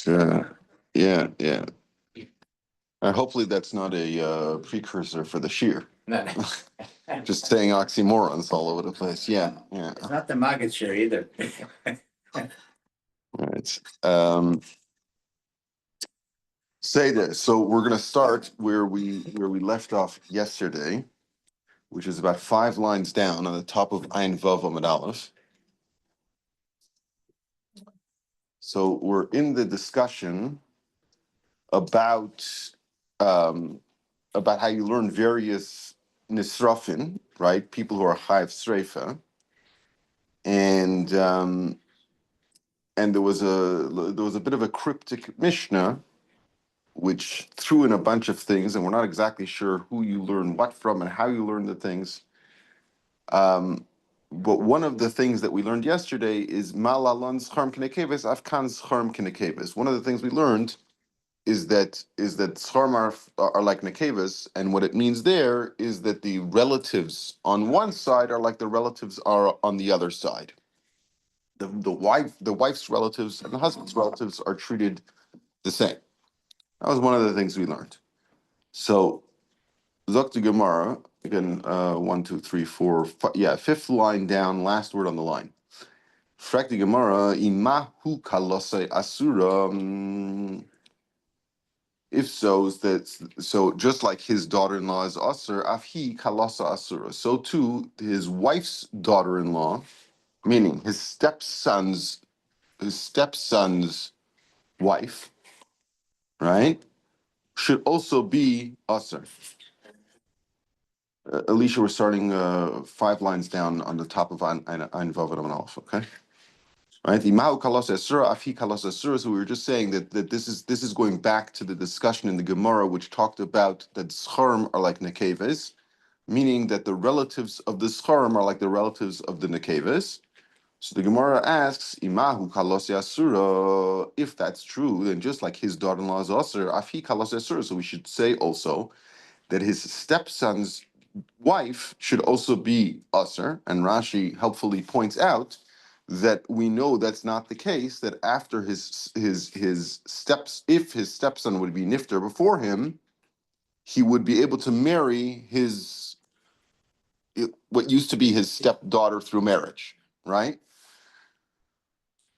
Yeah, yeah. Hopefully that's not a precursor for the Shiur. No, Just saying oxymorons all over the place. Yeah, yeah. it's not the market share either. All right. Say this. So we're gonna start where we left off yesterday, which is about 5 lines down on the top of Ayin Vav Amud Aleph. So we're in the discussion about how you learn various nisrafin, right? People who are chayav sreifa, and there was a bit of a cryptic Mishnah which threw in a bunch of things, and we're not exactly sure who you learn what from and how you learn the things. But one of the things that we learned yesterday is malalon scharm kinekeves afkan scharm kinekeves. One of the things we learned is that scharm are like nekeves, and what it means there is that the relatives on one side are like the relatives are on the other side. The wife's relatives and the husband's relatives are treated the same. That was one of the things we learned. So Zokta Gemara, again, 1, 2, 3, 4, 5, yeah, 5th line down, last word on the line. Frakti Gemara, imahu kalose asura. If so, so just like his daughter-in-law is asur, afhi kalasa asura. So too, his wife's daughter-in-law, meaning his stepson's wife, right, should also be asur. Alicia, we're starting 5 lines down on the top of Ein Vav Amud Aleph, okay? Right? Imahu kalos asura, afi kalos asura. So we were just saying that this is going back to the discussion in the Gemara, which talked about that scharim are like nekeves, meaning that the relatives of the scharim are like the relatives of the nekeves. So the Gemara asks, imahu kalos asura. If that's true, then just like his daughter-in-law is asur, afi kalos asura. So we should say also that his stepson's wife should also be asur, and Rashi helpfully points out that we know that's not the case, that after his steps, if his stepson would be nifter before him, he would be able to marry what used to be his stepdaughter through marriage, right?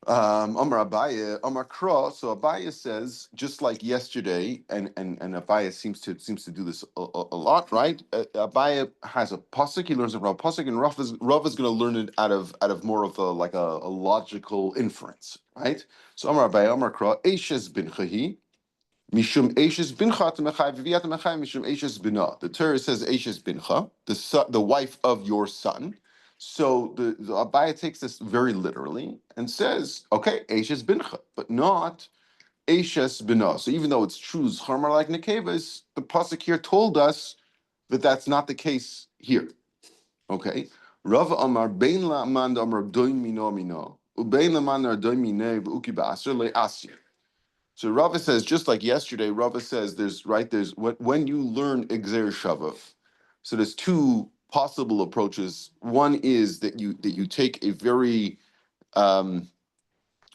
Amar Abaye, Amar Kra. So Abaye says, just like yesterday, and Abaye seems to do this a lot, right? Abaye has a pasuk. He learns it from a pasuk, and Rav is going to learn it out of more of a logical inference, right? So Amar Abaye, Amar Kra, Eishes bin Chahi. Mishum Eishes bincha temechai v'viat temechai mishum Eishes bina. The Torah says Eishes bincha, the wife of your son. So the Abaye takes this very literally and says, okay, Eishes bincha, but not Eishes bina. So even though it's true, Zchar like Nekevas, the pasuk here told us that that's not the case here. Okay, Rav Amar Bein La'man Amar Doin Mino Mino Ubein La'man Doin Mine V'Uki Ba'aser LeAsir. So Rava says, just like yesterday, Rava says there's when you learn Exer Shava. So there's 2 possible approaches. One is that you take a very a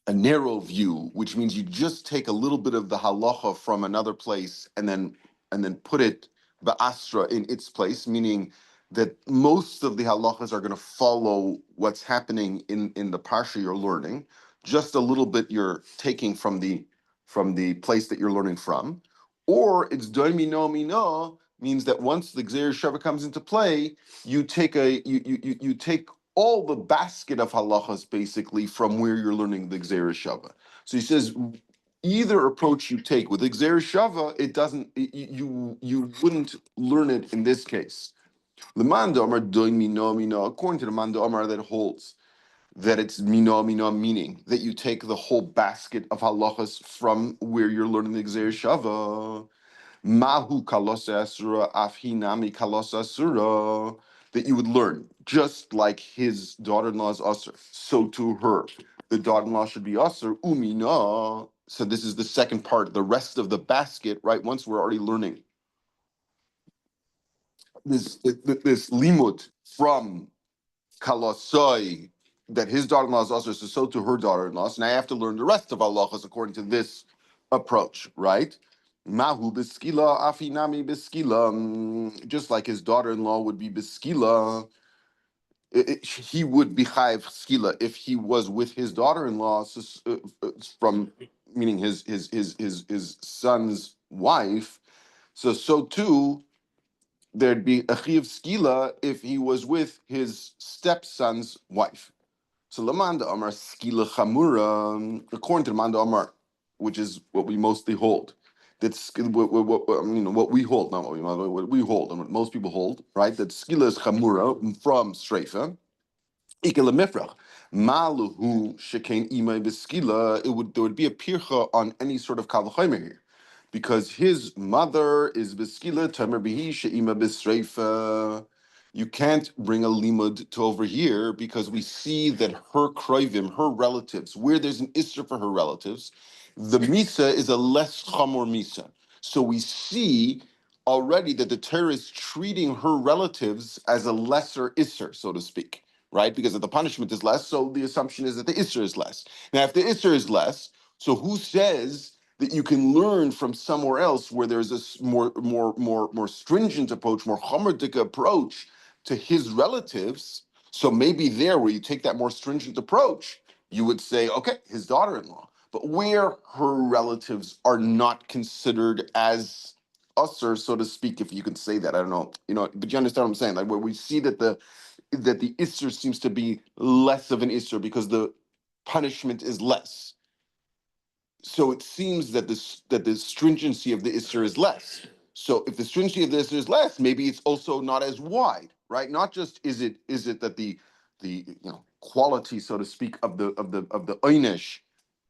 narrow view, which means you just take a little bit of the halacha from another place and then put it ba'asra in its place, meaning that most of the halachas are going to follow what's happening in the parsha you're learning. Just a little bit you're taking from the place that you're learning from, or it's doimino mino, means that once the Gzeir Shava comes into play, you take you take all the basket of halachas basically from where you're learning the Gzeir Shava. So he says either approach you take with the Gzeir Shava, it doesn't you wouldn't learn it in this case. The Manda Amar doimino mino, according to the Manda Amar that holds that it's mino, meaning that you take the whole basket of halachas from where you're learning the Gzeir Shava. Mahu kalosa asura afhinami kalosa asura, that you would learn just like his daughter-in-law is asur, so to her the daughter-in-law should be asur umina. So this is the second part, the rest of the basket, right? Once we're already learning this limud from kalosoi, that his daughter-in-law is also so to her daughter-in-law. So now I have to learn the rest of halachas according to this approach, right? Mahu beskila afinami beskila, just like his daughter-in-law would be beskila, he would be chayiv skila if he was with his daughter-in-law, from meaning his son's wife. So too there'd be a chiv skila if he was with his stepson's wife. So Lamanda Amar skila chamura, according to Lamanda Amar, which is what we mostly hold. That's what we hold, not what we hold, and what most people hold, right? That skila is chamura from streifa. Maluhu shekain imay beskila. There would be a pircha on any sort of kavachomer here, because his mother is beskila tamer bihi sheima besreifa. You can't bring a limud to over here because we see that her kroivim, her relatives, where there's an isser for her relatives, the misa is a less chamor misa. So we see already that the Torah is treating her relatives as a lesser isser, so to speak, right? Because if the punishment is less, so the assumption is that the isser is less. Now, if the isser is less, so who says that you can learn from somewhere else where there's a more stringent approach, more chomerdika approach to his relatives? So maybe there, where you take that more stringent approach, you would say, okay, his daughter-in-law. But where her relatives are not considered as usher, so to speak, if you can say that, I don't know, but you understand what I'm saying? Like where we see that the isser seems to be less of an isser because the punishment is less. So it seems that the stringency of the isser is less. So if the stringency of the isser is less, maybe it's also not as wide, right? Not just is it that the quality, so to speak, of the einish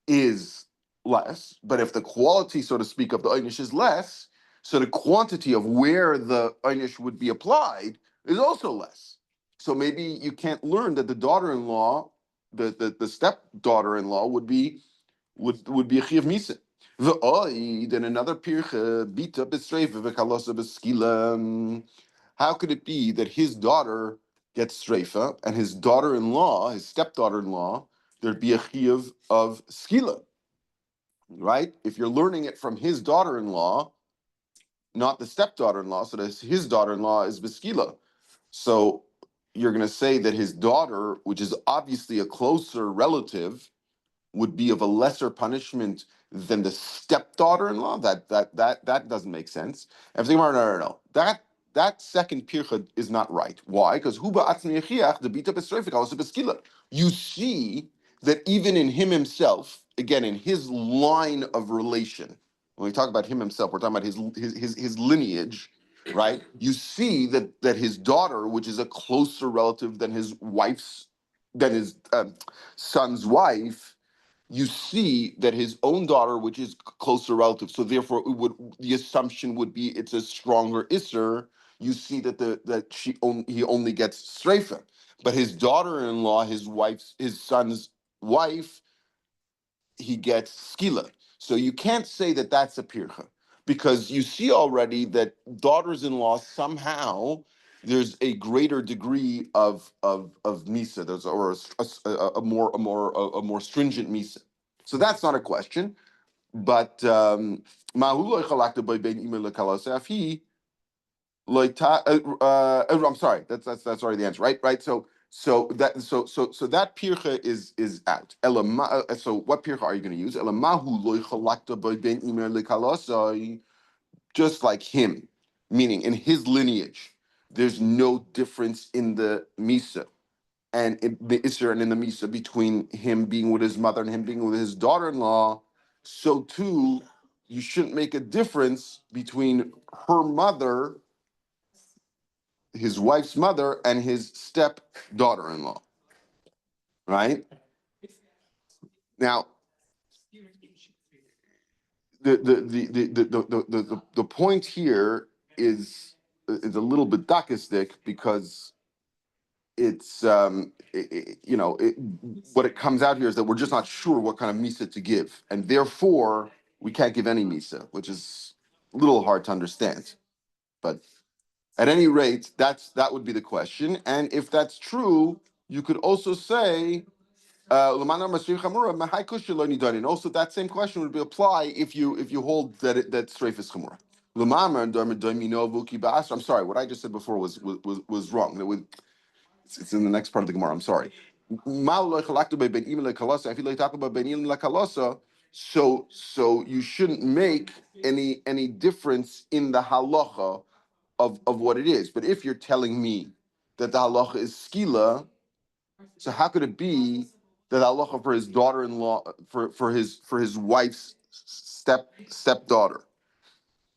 is less, but if the quality, so to speak, of the einish is less, so the quantity of where the einish would be applied is also less. So maybe you can't learn that the daughter-in-law, the stepdaughter-in-law would be a chiyav misa. Then another pircha bita b'streifa v'kalosa b'skila. How could it be that his daughter gets streifa and his daughter-in-law, his stepdaughter-in-law, there'd be a chiyav of skila, right? If you're learning it from his daughter-in-law, not the stepdaughter-in-law, so that his daughter-in-law is b'skila. So you're going to say that his daughter, which is obviously a closer relative, would be of a lesser punishment than the stepdaughter-in-law. That doesn't make sense. And no. That second pircha is not right. Why? Because you see that even in him himself, again in his line of relation, when we talk about him himself, we're talking about his lineage, right? You see that his daughter, which is a closer relative than his son's wife, you see that his own daughter, which is closer relative, so therefore the assumption would be it's a stronger isser. You see that he only gets streifa, but his daughter-in-law, his son's wife, he gets skila. So you can't say that that's a pircha, because you see already that daughters-in-law somehow there's a greater degree of misa. There's a more stringent misa. So that's not a question. But I'm sorry. That's already the answer, right? Right. So that pircha is out. So what pircha are you going to use? Just like him, meaning in his lineage, there's no difference in the misa and in the isser and in the misa between him being with his mother and him being with his daughter-in-law. So too, you shouldn't make a difference between her mother, his wife's mother, and his stepdaughter-in-law, right? Now, the point here is a little bit dakistic, because it's what it comes out here is that we're just not sure what kind of misa to give, and therefore we can't give any misa, which is a little hard to understand. But at any rate, that would be the question. And if that's true, you could also say And also, that same question would be apply if you hold that streif is chamura. I'm sorry, what I just said before was wrong. It's in the next part of the Gemara. I'm sorry. So you shouldn't make any difference in the halacha of what it is. But if you're telling me that the halacha is skila, so how could it be that halacha for his daughter-in-law for his wife's stepdaughter?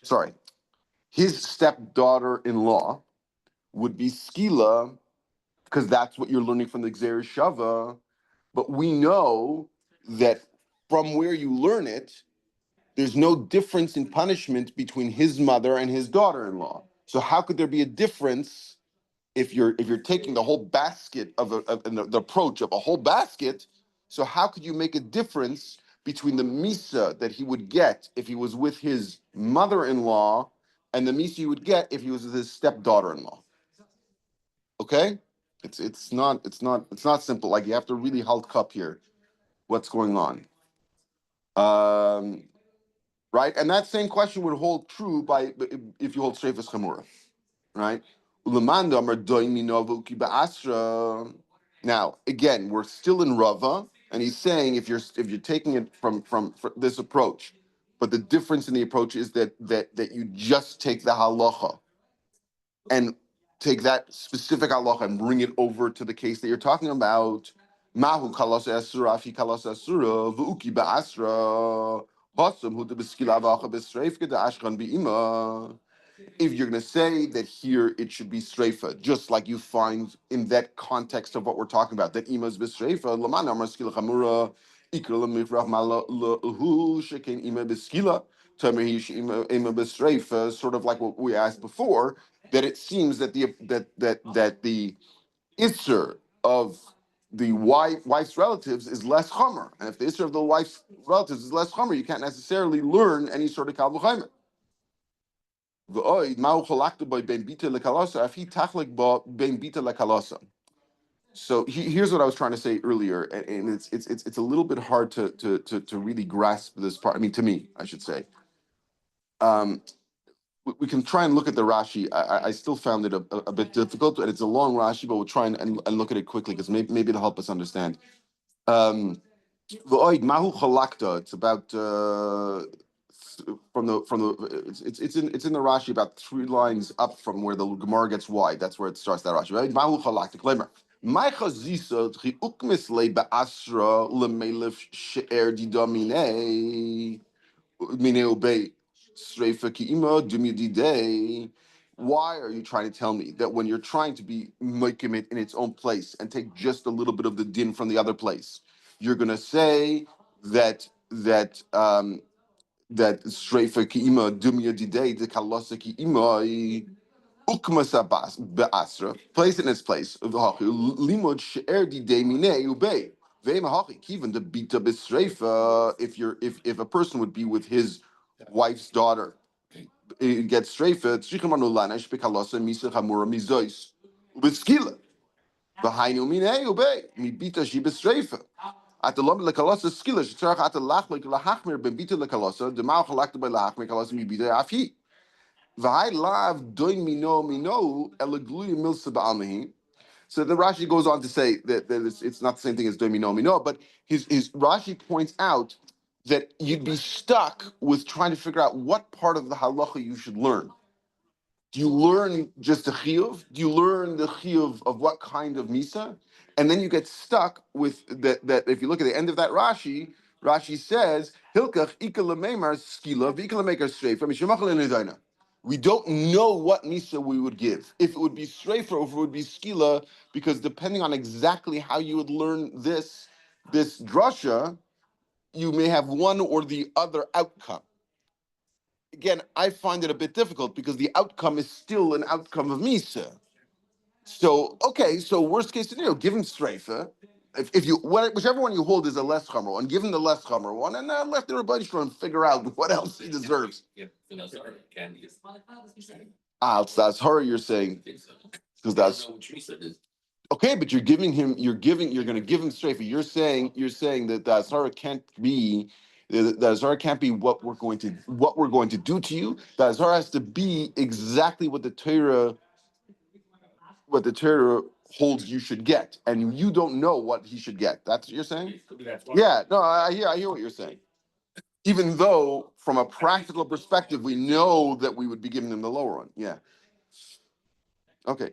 Sorry, his stepdaughter-in-law would be skila because that's what you're learning from the Zera Shava. But we know that from where you learn it, there's no difference in punishment between his mother and his daughter-in-law. So how could there be a difference if you're taking the whole basket of the approach of a whole basket? So how could you make a difference between the misa that he would get if he was with his mother-in-law and the misa he would get if he was with his stepdaughter-in-law? Okay, it's not simple. Like you have to really hulk up here what's going on. Right, and that same question would hold true by if you hold Streifas Chamura, right? Now, again, we're still in Rava, and he's saying if you're taking it from this approach, but the difference in the approach is that you just take the halacha and take that specific halacha and bring it over to the case that you're talking about. Mahu kalas esura afi kalas esura v'uki ba'asra hasam hu debeskila v'acha b'streifke de ashkan bi'ima. If you're going to say that here it should be streifa, just like you find in that context of what we're talking about, that ima's b'streifa laman amar skila chamura ikra lemifrach malahu sheken ima b'skila tamehish ima b'streifa, sort of like what we asked before, that it seems that the isser of the wife's relatives is less chomer, and if the isser of the wife's relatives is less chomer, you can't necessarily learn any sort of kal v'chaimer. So here's what I was trying to say earlier, and it's a little bit hard to really grasp this part. I mean, to me, I should say. We can try and look at the Rashi. I still found it a bit difficult, and it's a long Rashi, but we'll try and look at it quickly because maybe it'll help us understand. Mahu chalakta. It's about it's in the Rashi about 3 lines up from where the Gemara gets wide. That's where it starts. That Rashi. Right? Mahu chalakta. Klemer. My chazisa tchi ukmis le be'asra lemelef she'er didamine mine obey streifa ki'ima dumididei. Why are you trying to tell me that when you're trying to be making it in its own place and take just a little bit of the din from the other place, you're going to say that streifa ki'ima dumididei de kalosa ki'ima ukmas be'asra, place it in its place. Limud she'er didei mine ubei. Even the bita b'streifa, if a person would be with his wife's daughter, it gets streifa. Tzricham anulana shpekalosa misa chamura mizois ubeskila. V'hainu minei ubei mi bita shi b'streifa. At the lom lekalosa skila shetzarach at the lachlik lahachmir b'bita lekalosa demau chalakta by lahachmir kalosa mi bita afi. V'hai lav doin mino elagluya milsa ba'almehi. So the Rashi goes on to say that it's not the same thing as domino mino, but his Rashi points out that you'd be stuck with trying to figure out what part of the halacha you should learn. Do you learn just the chiyuv? Do you learn the chiyuv of what kind of misa? And then you get stuck with that if you look at the end of that Rashi says, Hilkach ikalamemar skila v'ikalamekar streifa mishemachal enedayna. We don't know what misa we would give. If it would be streifa or if it would be skila, because depending on exactly how you would learn this drasha, you may have one or the other outcome. Again, I find it a bit difficult because the outcome is still an outcome of Misa. So, okay, so worst case scenario, give him streifa. If you whichever one you hold is a less chomer one, give him the less chomer one, and let everybody try and figure out what else he deserves. It's that's horror you're saying because that's Okay, but you're going to give him strafe. You're saying that the Azara can't be, the Azara can't be what we're going to do to you. The Azara has to be exactly what the Torah holds you should get, and you don't know what he should get. That's what you're saying? Yeah, no, I hear what you're saying. Even though, from a practical perspective, we know that we would be giving him the lower one. Yeah. Okay.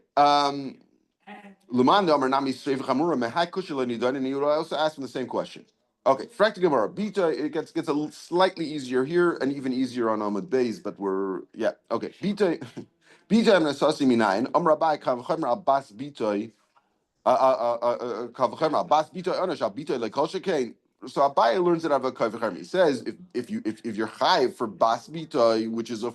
Lumanda Amar Nami Seif Chamura Mehai Kushila Nidan, and you also asked him the same question. Okay, Frakti Gemara, Bita, it gets slightly easier here and even easier on Amud Beis, but okay. Bita, Bita Amar Sasi Minayin, Amar Abai Kavchem Abbas Bita, Kavchem Abbas Bita Anash Bita like Shekain. So Abai learns it out of a Kavchem. He says if you're high for Bas Bita, which is a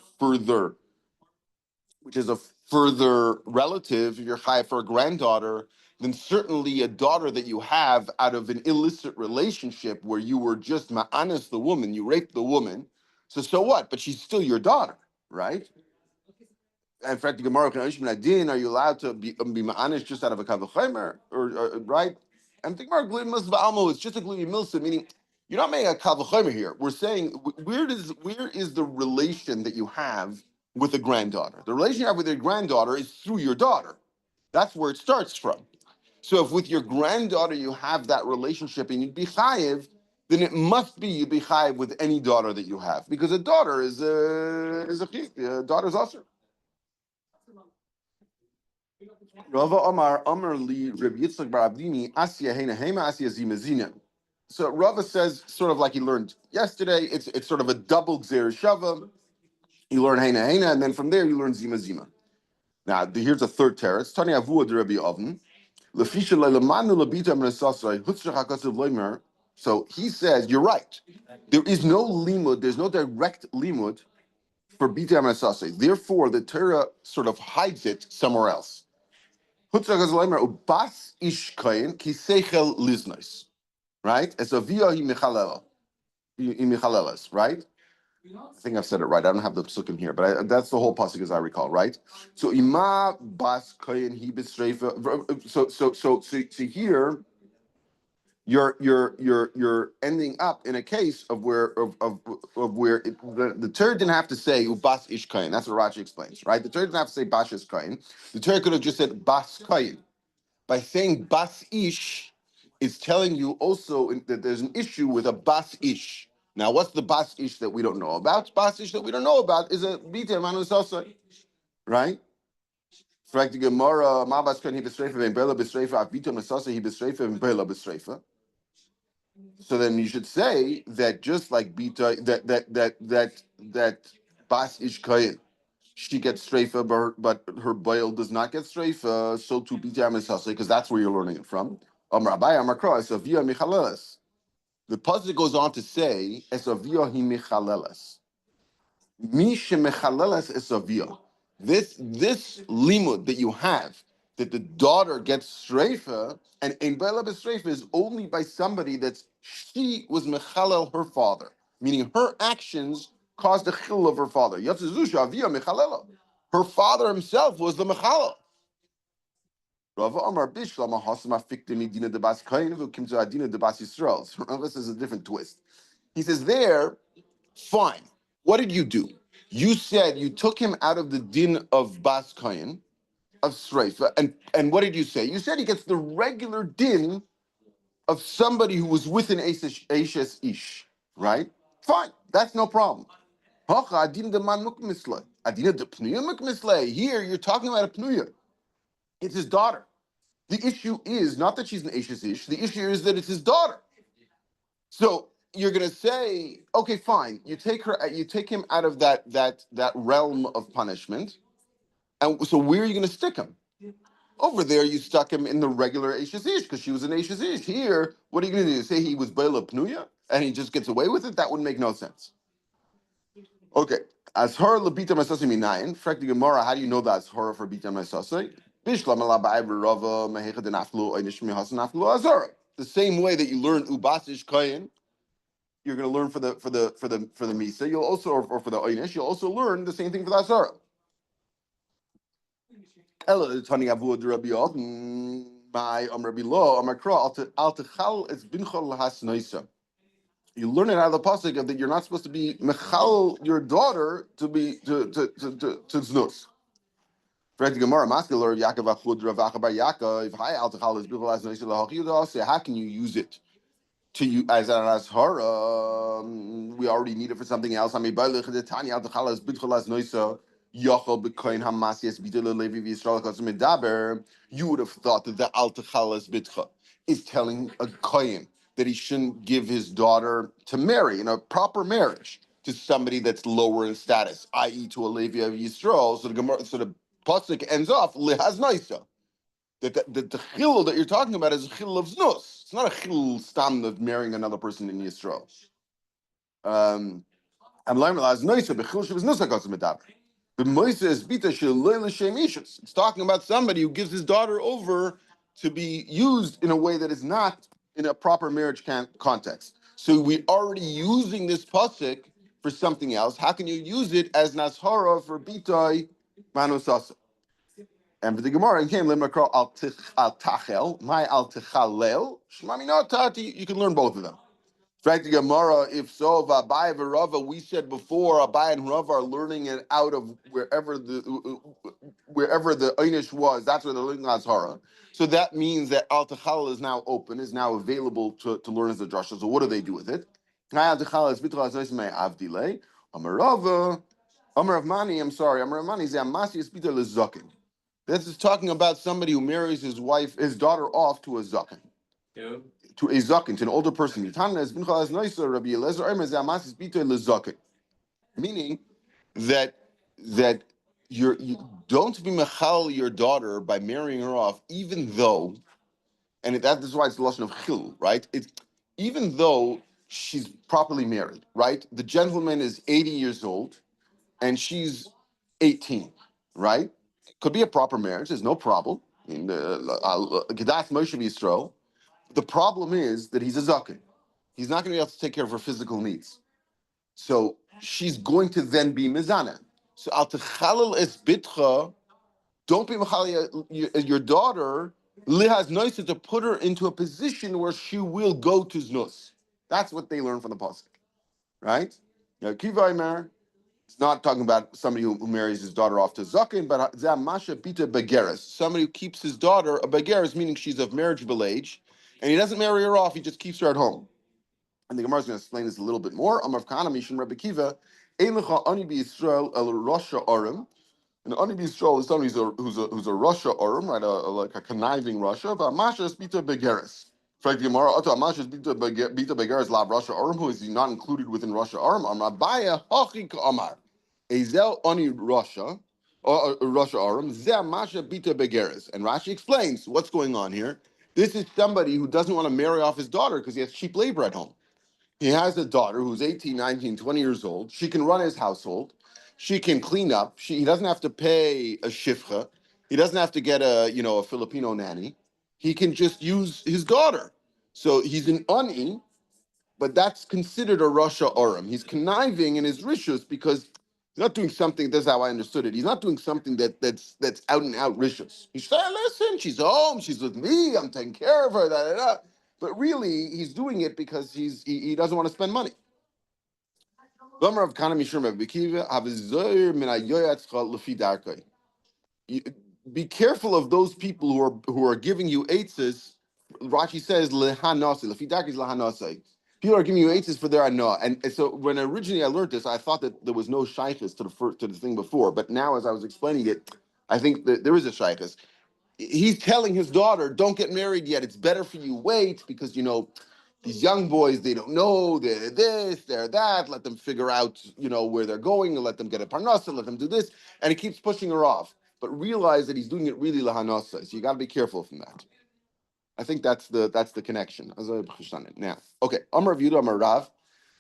further relative, you're high for a granddaughter, then certainly a daughter that you have out of an illicit relationship where you were just ma'anis the woman, you raped the woman. So what? But she's still your daughter, right? In fact, the Gemara, are you allowed to be ma'anis just out of a kavachemer, or right? And the Gemara, it's just a glui milsa, meaning you're not making a kavachemer here. We're saying where is the relation that you have with a granddaughter? The relation you have with your granddaughter is through your daughter. That's where it starts from. So if with your granddaughter you have that relationship and you'd be chayiv, then it must be you'd be chayiv with any daughter that you have, because a daughter is a daughter's usher. Rava Amar Li Reb Yitzchak Bar Abdini Asya Hena Hema Asya Zimazina. So Rava says, sort of like he learned yesterday, it's sort of a double Zera Shava. You learn Hena Hena, and then from there you learn Zima Zima. Now here's a third teretz. Tani Avua de Rabbi Oven. Lefisha Leilamanu Labita Amnesasai Hutzrach Hakasav Leimer. So he says, you're right. There is no limud, there's no direct limud for Bita Amnesasai. Therefore, the Torah sort of hides it somewhere else. Ubas ish kain kisechel liznos, right? As a via imichalelas, right? I think I've said it right. I don't have the psukim here, but that's the whole pasuk as I recall, right? So ima bas kain he b'streifa. So here you're ending up in a case of where the Torah didn't have to say ubas ish kain. That's what Rashi explains, right? The Torah didn't have to say bas ish kain. The Torah could have just said bas kain. By saying bas ish, it's telling you also that there's an issue with a bas ish. Now, what's the bas ish that we don't know about? Bas ish that we don't know about is a bita manus also, right? So then you should say that just like bita that bas ish kayin, she gets streifa, but her boil does not get streifa. So to be jamisase, because that's where you're learning it from. Amar Abai Amar Kra Esavia Michaleles. The pasuk goes on to say Esavia hi Michaleles. Mi shemechaleles Esavia. This limud that you have, that the daughter gets streifa, and in Bela Bestreifa is only by somebody that's she was mechalel her father, meaning her actions caused the chil of her father. Yatzuzusha avia mechalela. Her father himself was the mechalel. Rava Amar Bishlam Hasma Fiktim Dina de Bas Kain who came to Adina de Bas Yisrael. This is a different twist. He says there, fine. What did you do? You said you took him out of the din of Bas Kain, of Sreifa, and what did you say? You said he gets the regular din of somebody who was with an Ashes Ish, right? Fine, that's no problem. Here, you're talking about a Pnuya. It's his daughter. The issue is not that she's an Ashes Ish. The issue is that it's his daughter. So you're going to say, okay, fine. You take him out of that realm of punishment. And so where are you going to stick him? Over there, you stuck him in the regular Ashes Ish because she was an Ashes Ish. Here, what are you going to do? Say he was Bela Pnuya and he just gets away with it? That would make no sense. Okay. As her labita masasi minayin, frekti gemara, how do you know that's her for bita masasi? Bishlam ala ba'ibra rava mehecha denaflu oynish mihasan aflu azara. The same way that you learn ubasish kayin, you're going to learn for the misa. You'll also or for the oynish, you'll also learn the same thing for the azara. Ella tani avu Rabbi Yomi. by Amr Bilo, Amr Kra, Al Techal es Binchol Hasnoisa. You learn it out of the pasuk that you're not supposed to be mechal your daughter to be to znus. How can you use it to you as an ashara? We already need it for something else. You would have thought that the al techalas bitcha is telling a kohen that he shouldn't give his daughter to marry in a proper marriage to somebody that's lower in status, i.e., to a Levi of Yisrael. So the Gemara, so the pasuk ends off lihaz noisa. The chilul that you're talking about is a chilul of znus. It's not a chilul stam of marrying another person in Yisrael. I'm learning lihaz noisa, but chilul shivas nusa kotzim medaber. The moisa is bita shiloi l'shem ishus. It's talking about somebody who gives his daughter over to be used in a way that is not in a proper marriage context. So we're already using this pasuk for something else. How can you use it as nashara for bitay manusasa? And for the Gemara, it came limakro al tachel, my al techalel, shmami no tati. You can learn both of them. In fact, the Gemara, if so, of Abai and Rava, we said before, Abai and Rava are learning it out of wherever the Einish was. That's where they're learning Azhara. So that means that Al Techal is now open, is now available to learn as a drasha. So what do they do with it? Al Techal is Bitra Azois Mei Avdile. Amar Rava, Amar Avmani, I'm sorry, Amar Avmani is Amasi is Bitra Lezakin. This is talking about somebody who marries his daughter off to a zaken. To a zaken, to an older person. Meaning that you don't be mechal your daughter by marrying her off, even though, and that is why it's the lashon of chil, right? It's even though she's properly married, right? The gentleman is 80 years old and she's 18, right? Could be a proper marriage. There's no problem. In Gedas Moshe Yisrael. The problem is that he's a zaken. He's not going to be able to take care of her physical needs. So she's going to then be mizana. So al techalel es bitcha, don't be mechal your daughter lihaz noisa to put her into a position where she will go to znus. That's what they learn from the pasuk, right? Now Kivaymer, it's not talking about somebody who marries his daughter off to zaken, but zamasha bita begeres, somebody who keeps his daughter a begeres, meaning she's of marriageable age, and he doesn't marry her off; he just keeps her at home. And the Gemara is going to explain this a little bit more. Amar Kana Mishum Rebbe Kiva, Eilecha Ani B'Yisrael El Rasha Arim. And Ani B'Yisrael is somebody who's a Rasha Arim, right? Like a conniving Rasha. V'Amasha is Bita Begeres. Frank the Gemara, Ato Amasha is Bita Begeres Lav Rasha Arim. Who is he not included within Rasha Arim? Amar Baya Hachi Ka'amar. Ezel Ani Rasha. Rasha Arim. Zeh Amasha Bita Begeres. And Rashi explains what's going on here. This is somebody who doesn't want to marry off his daughter because he has cheap labor at home. He has a daughter who's 18, 19, 20 years old. She can run his household. She can clean up. He doesn't have to pay a shifcha. He doesn't have to get a Filipino nanny. He can just use his daughter. So he's an ani, but that's considered a Rasha Aram. He's conniving in his rishus because he's not doing something, that's how I understood it. He's not doing something that's out and out rishus. He's saying, listen, she's home, she's with me, I'm taking care of her, da, da, da. But really, he's doing it because he doesn't want to spend money. Be careful of those people who are giving you eitzes. Rashi says lehanase. Lefidarkei is lehanase. People are giving you eitzes for their anah. And so when originally I learned this, I thought that there was no shaykhis to the thing before. But now, as I was explaining it, I think that there is a shaykhis. He's telling his daughter, don't get married yet. It's better for you wait because, these young boys, they don't know, they're this, they're that. Let them figure out, where they're going and let them get a parnasa, let them do this. And he keeps pushing her off. But realize that he's doing it really lahanasa. So you got to be careful from that. I think that's the connection. Now, okay. Amar Yehuda Amar Rav,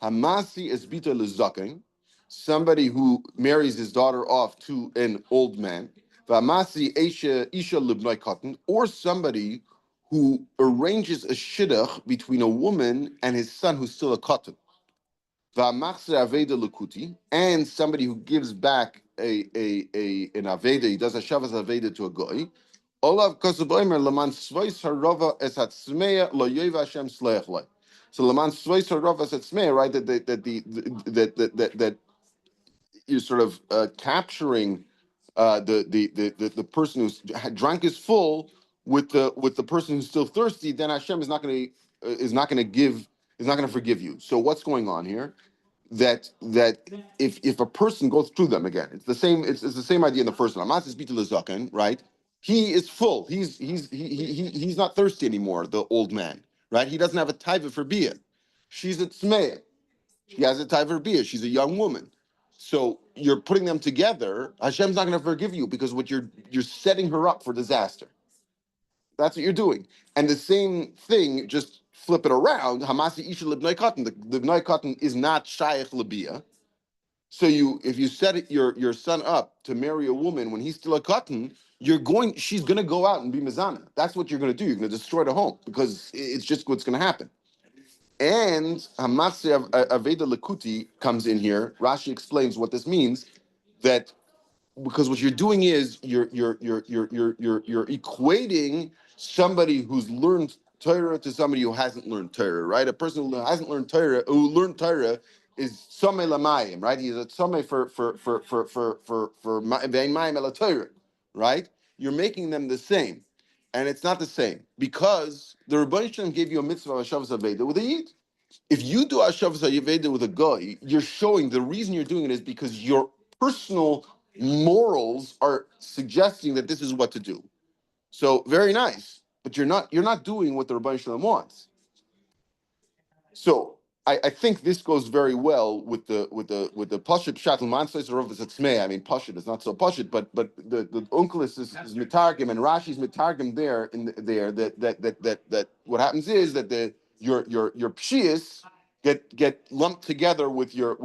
Hamasi is bita lezaken, somebody who marries his daughter off to an old man. V'hamasi isha libnai katan, or somebody who arranges a shidduch between a woman and his son who's still a katan. V'hamachzer aveda lekuti, and somebody who gives back an aveda, he does a shavas aveda to a goy. Olav Kosoboimer Laman Svois Harova es Hatzmeya Lo Yeva Hashem Sleichle. So Laman Svois Harova es Hatzmeya, right? That you're sort of capturing the person who's drunk is full with the person who's still thirsty. Then Hashem is not going to forgive you. So what's going on here? That if a person goes through them again, it's the same idea in the first one. Amas is bitul zaken, right? He is full. He's not thirsty anymore. The old man, right? He doesn't have a taiva for bia. She's a tzmeya. She has a taiva for bia. She's a young woman. So you're putting them together. Hashem's not going to forgive you because you're setting her up for disaster. That's what you're doing. And the same thing, just flip it around. Hamasi Isha Libnai Katan. The Bnai Katan is not Shaykh Libya. So if you set your son up to marry a woman when he's still a Katan, she's going to go out and be Mizana. That's what you're going to do. You're going to destroy the home because it's just what's going to happen. And Hamasi Aveda Likuti comes in here. Rashi explains what this means, that because what you're doing is you're equating somebody who's learned Torah to somebody who hasn't learned Torah, right? A person who hasn't learned Torah, who learned Torah, is Somei Lamayim, right? He's a Somei for Vein Mayim El Torah, right? You're making them the same, and it's not the same because the Rebbeinu Shalom gave you a mitzvah of Hashavas Aveda with a Yid. If you do Hashavas Aveda with a guy, you're showing the reason you're doing it is because your personal morals are suggesting that this is what to do. So very nice, but you're not doing what the Rebbeinu Shalom wants. So I think this goes very well with the Pashut Pshat L'Mansais Rav Zatzmei. I mean, Pashut is not so Pashut, but the Onkelos is Mitargim, and Rashi's Mitargim there that what happens is that your pshias get lumped together with your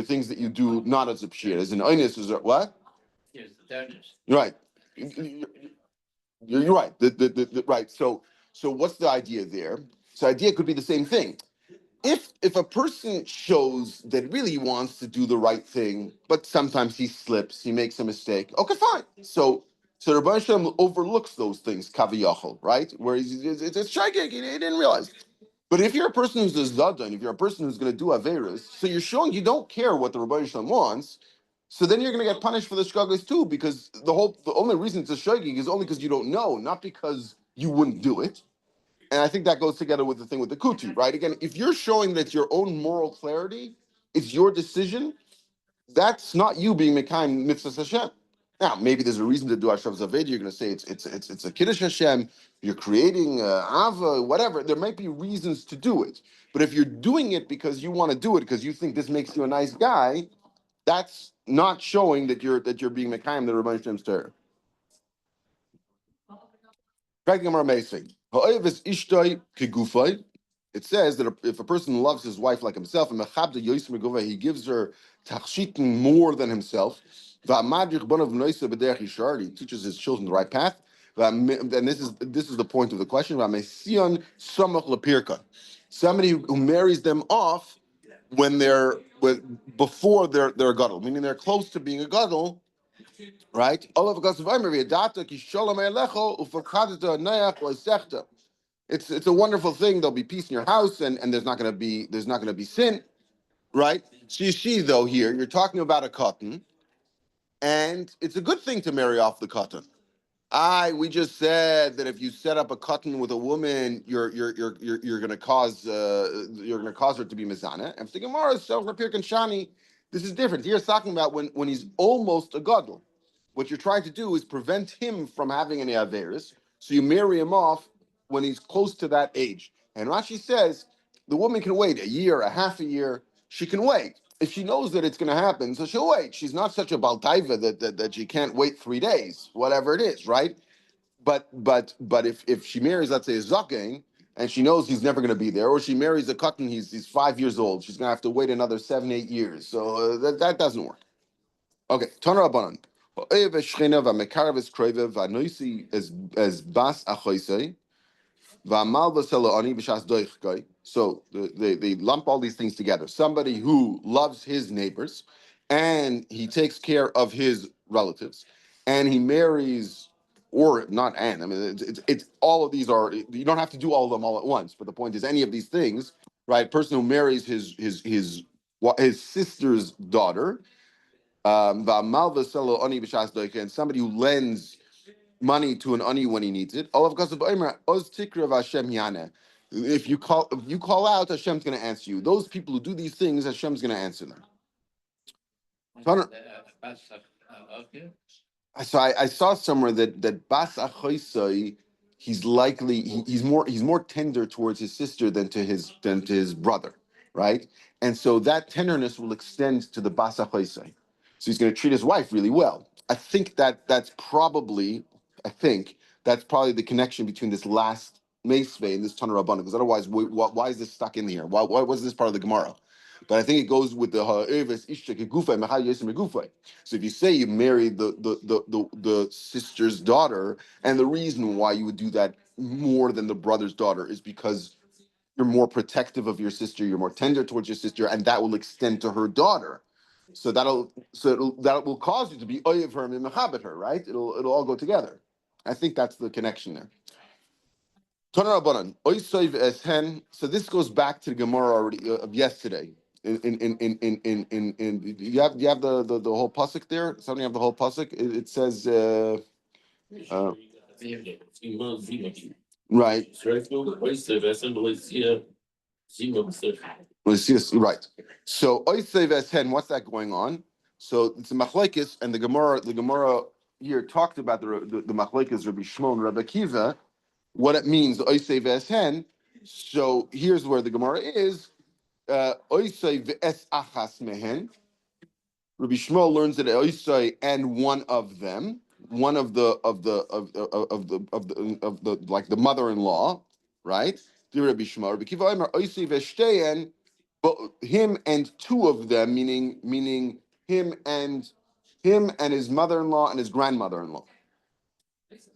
things that you do not as a pshia. As an oinus is what? Yes, right. You're right. Right. So what's the idea there? So idea could be the same thing. If a person shows that really he wants to do the right thing, but sometimes he slips, he makes a mistake. Okay, fine. So Rabbi Shem overlooks those things, kaviyachol, right? Where it's shaking, he didn't realize. But if you're a person who's a zadan, if you're a person who's going to do averas, so you're showing you don't care what the Rabbi Shem wants. So then you're going to get punished for the shkagas too, because the only reason it's a shaking is only because you don't know, not because you wouldn't do it. And I think that goes together with the thing with the kuti, right? Again, if you're showing that your own moral clarity is your decision, that's not you being Mekayim Mitzvah Hashem. Now, maybe there's a reason to do Hashem Zaved. You're going to say it's a Kiddush Hashem. You're creating Ava, whatever. There might be reasons to do it, but if you're doing it because you want to do it because you think this makes you a nice guy, that's not showing that you're being Mekayim the Rebbeinu Shem's Torah. It says that if a person loves his wife like himself, and he gives her tachshitin more than himself, he teaches his children the right path. And this is the point of the question. Somebody who marries them off before they're a gadol, meaning they're close to being a gadol. Right? It's a wonderful thing. There'll be peace in your house, and there's not going to be sin, right? So you see, though, here you're talking about a cotton, and it's a good thing to marry off the cotton. We just said that if you set up a cotton with a woman, you're going to cause her to be mizana. And thinking more so Rapir Shani, this is different. Here it's talking about when he's almost a gadol. What you're trying to do is prevent him from having any averis. So you marry him off when he's close to that age. And Rashi says the woman can wait a year, a half a year. She can wait. If she knows that it's going to happen, so she'll wait. She's not such a baltaiva that she can't wait 3 days, whatever it is, right? But if she marries, let's say, a zaken, and she knows he's never going to be there, or she marries a katan, he's 5 years old, she's going to have to wait another 7-8 years. So that doesn't work. Okay, Tana Rabbanan. So they lump all these things together. Somebody who loves his neighbors and he takes care of his relatives and he marries or not and. I mean, it's all of these are. You don't have to do all of them all at once. But the point is, any of these things, right? Person who marries his sister's daughter, and somebody who lends money to an ani when he needs it. All of if you call out, Hashem's going to answer you. Those people who do these things, Hashem's going to answer them. So I saw somewhere that Bas Achoisai, he's more tender towards his sister than to his brother, right? And so that tenderness will extend to the Bas Achoisai. So he's going to treat his wife really well. I think that's probably the connection between this last Meisvei and this Tanur Rabbanan, because otherwise, why is this stuck in here? Why was this part of the Gemara? But I think it goes with the Ha'eves Ishta Kegufay Mechal Yesem Megufay. So if you say you married the sister's daughter, and the reason why you would do that more than the brother's daughter is because you're more protective of your sister, you're more tender towards your sister, and that will extend to her daughter. So that will cause you to be oyev her and mechabit her, right? It'll all go together. I think that's the connection there. Tana Rabbanan, oisoiv eshen. So this goes back to the Gemara already of yesterday. You have the whole pasuk there. Somebody have the whole pasuk. It says right. Right. So oisev eshen. What's that going on? So it's a machlekes, and the Gemara here talked about the machlekes Rabbi Shimon, Rabbi Akiva, what it means oisev eshen. So here's where the Gemara is. Oisai es achas mehen. Rabbi Shmuel learns that Oisai and one of them, one of the like the mother-in-law, right? Dear Rabbi Shmuel, Rabbi Kiva Omer Oisai v'shteyen, but him and two of them, meaning him and his mother-in-law and his grandmother-in-law.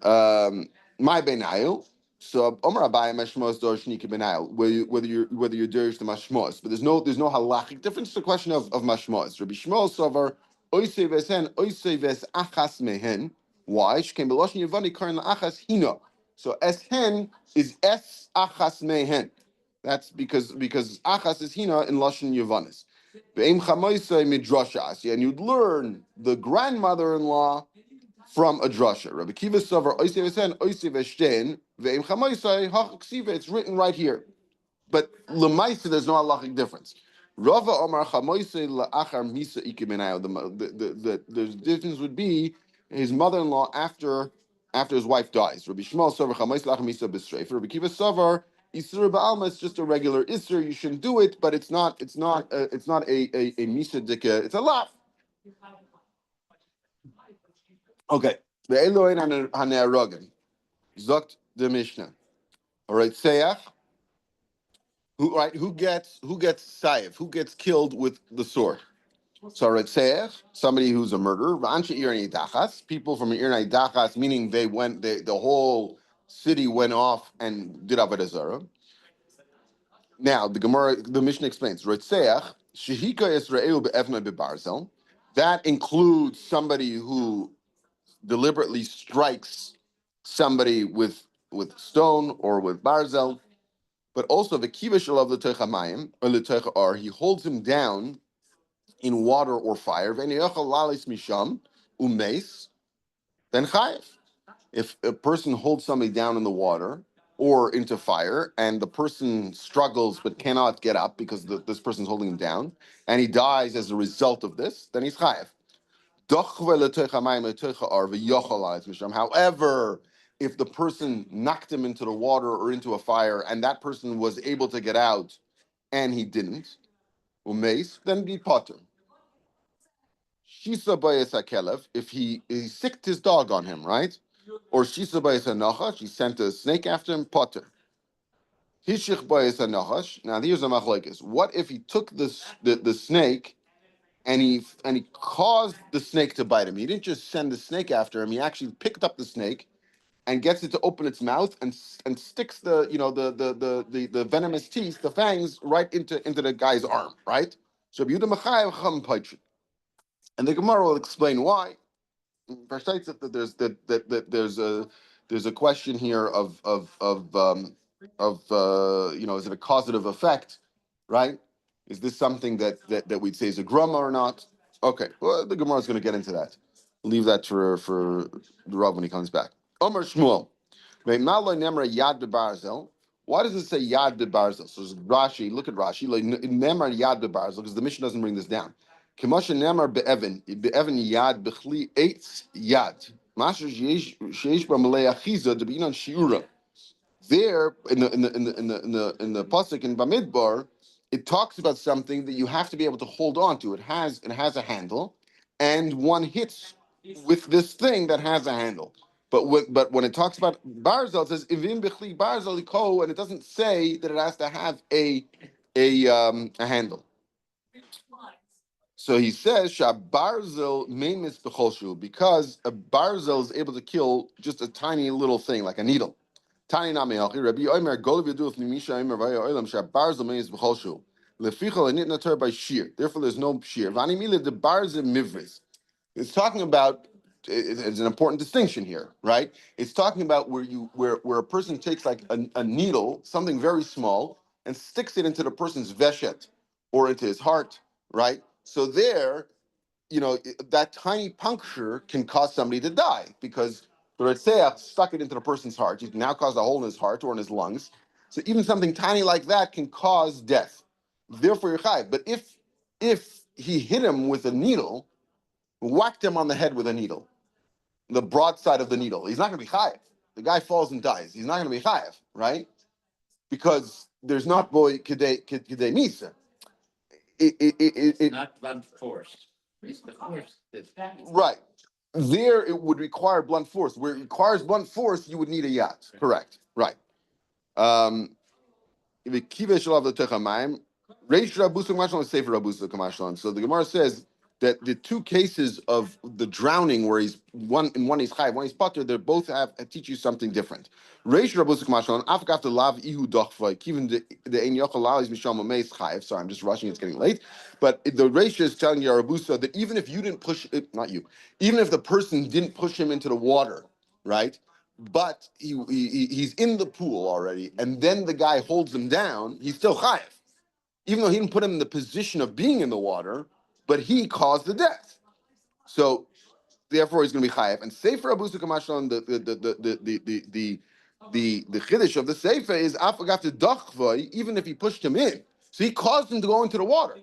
My benayu. So Omer Abayim Mashmos Dor Shnika Benayu. Whether you're Dorish the Mashmos, but there's no halachic difference. It's a question of Mashmos. Rabbi Shmuel Sovar Oisei Vesen Oisei Ves Achas Mehen. Why? She came Beloshin Yevani Karin Achas Hino. So Eshen is Es Achas Mehen. That's because Achas is Hina in Lashon Yevanis. Ve'im Chamoisei Midrashas. And you'd learn the grandmother-in-law from a drasha. Rabbi Kiva Sover Oisiv Esen Oisiv Eshten Ve'im Chamoisai Hachiksiva. It's written right here, but Lemaisa there's no halachic difference. Rava Omar Chamoisai LaAchar Misa Ikimenayo. The difference would be his mother-in-law after his wife dies. Rabbi Shmuel Sover Chamois LaAchar Misa B'Streif. Rabbi Kiva Sover Isur Ba'alma. It's just a regular Isur. You shouldn't do it, but it's not a Misa Dika. It's a laugh. Okay. The Elohim Hane'arogim. Zokt the Mishnah. All right, Seyach. Who gets Saif? Who gets killed with the sword? So right, Seyach, somebody who's a murderer. V'anshe Irnei Dachas. People from Irnei Dachas, meaning the whole city went off and did Avodah Zarah. Now the Mishnah explains. Right, Seyach. Shehika Israel be'evna bebarzel. That includes somebody who deliberately strikes somebody with stone or with barzel, but also the kivish of the teicha mayim or the teicha ar, he holds him down in water or fire. Misham umeis, then chayev. If a person holds somebody down in the water or into fire, and the person struggles but cannot get up because this person's holding him down, and he dies as a result of this, then he's chayev. However, if the person knocked him into the water or into a fire and that person was able to get out and he didn't, then be potter. Shisa bayis hakelev, if he sicked his dog on him, right? Or shisa bayis hanachash, she sent a snake after him, potter. Hishich bayis hanachash. Now here's a machlekes. What if he took the snake and he caused the snake to bite him? He didn't just send the snake after him. He actually picked up the snake and gets it to open its mouth and sticks the venomous teeth, the fangs, right into the guy's arm, right? So and the Gemara will explain why. Versteht that there's a question here of is it a causative effect, right? Is this something that we'd say is a grumma or not? Okay, well, the Gemara is going to get into that. Leave that for the Rav when he comes back. Omer Shmuel. Yad bebarzel. Why does it say Yad bebarzel? So Rashi, look at Rashi. Nemar Yad bebarzel, because the Mishnah doesn't bring this down. Kemoshe Nemar be'evan Yad bechli eitz Yad. Masher sheish b'malei achiza debinon shiura. There in the pasuk in Bamidbar, it talks about something that you have to be able to hold on to. It has a handle, and one hits with this thing that has a handle. But when it talks about barzel, it says ivim bechli barzel iko, and it doesn't say that it has to have a handle. So he says shabarzel meimis b'choshu, because a barzel is able to kill just a tiny little thing like a needle. Tani Nami Rabbi Omer Golav Yaduf Nimisha Omer Vaya Olam Shabarzel Meiz B'Cholshu Lefichol Anit Natur by Shiur. Therefore, there's no Shiur. Vani Mila de Barzel Mivris. It's talking about. It's an important distinction here, right? It's talking about where a person takes like a needle, something very small, and sticks it into the person's veshet or into his heart, right? So there, that tiny puncture can cause somebody to die because the Retzeach stuck it into the person's heart. It now caused a hole in his heart or in his lungs. So even something tiny like that can cause death. Therefore, you're chayiv. But if he hit him with a needle, whacked him on the head with a needle, the broadside of the needle, he's not going to be chayiv. The guy falls and dies. He's not going to be chayiv, right? Because there's not boy kidei misa. It's not blunt force. It's the force that's right. There, it would require blunt force. Where it requires blunt force, you would need a yacht. Correct. Right. Um, so the Gemara says that the two cases of the drowning, where he's one he's chayv, one he's pater, they both teach you something different. Sorry, I'm just rushing. It's getting late. But the Reish is telling you, Arabusa, that even if you didn't push it, not you, even if the person didn't push him into the water, right? But he's in the pool already, and then the guy holds him down, he's still chayiv. Even though he didn't put him in the position of being in the water, but he caused the death. So therefore he's going to be chayiv. And Sefer Abusu Kamashon, the chiddush of the Sefer is afagav dachvoi, even if he pushed him in. So he caused him to go into the water.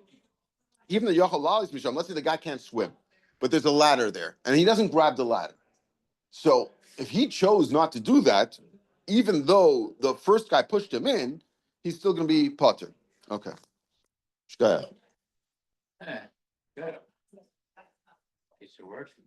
Even the Yochel Lalis Misham, let's say the guy can't swim, but there's a ladder there, and he doesn't grab the ladder. So if he chose not to do that, even though the first guy pushed him in, he's still going to be potter. Okay. Shkaya. Good. It's working.